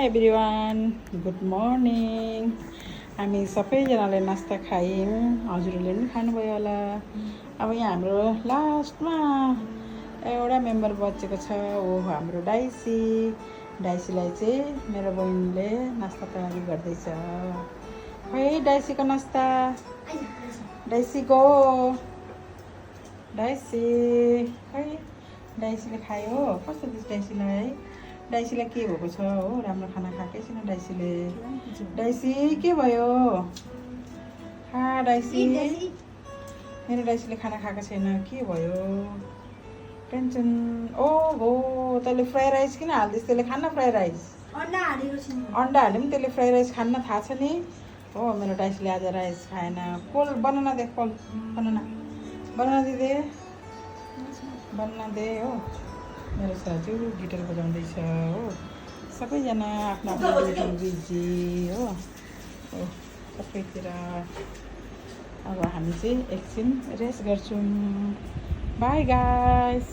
High everyone, good morning. हामी सबैजनाले नास्ता खायौँ, हजुरहरूले पनि खानुभयो होला। अब यहाँ हाम्रो लास्टमा एउटा मेम्बर बचेको छ, हो हाम्रो डाइसी। डाइसीलाई चाहिँ मेरो बहिनीले नास्ता तयारी गर्दैछ। खै डाइसीको नास्ता, डाइसीको डाइसी खै डाइसीले खायो। कस्तो दिस डाइसीलाई है, डाइसीलाई के भएको छ हो, राम्रो खाना खाएकै छैन डाइसीले। डाइसी के भयो? खा डाइसी, मेरो डाइसीले खाना खाएको छैन, के भयो? टेन्सन। ओहो, तैँले फ्राई राइस किन हाल्दैछ? त्यसले खान्न फ्राई राइस? अन्डा हाल्यो पनि त्यसले फ्राई राइस खान्न, थाहा छ नि। हो मेरो डाइसीले आज राइस खाएन। कोल बनाना दे, कोल बनाना दिदे, बनाना दे। हो मेरो साजु गिटार बजाउँदैछ हो, सबैजना आफ्नो आफ्नो ड्युटीमा बिजी हो सबैतिर। अब हामी चाहिँ एकछिन रेस्ट गर्छौँ। By guys.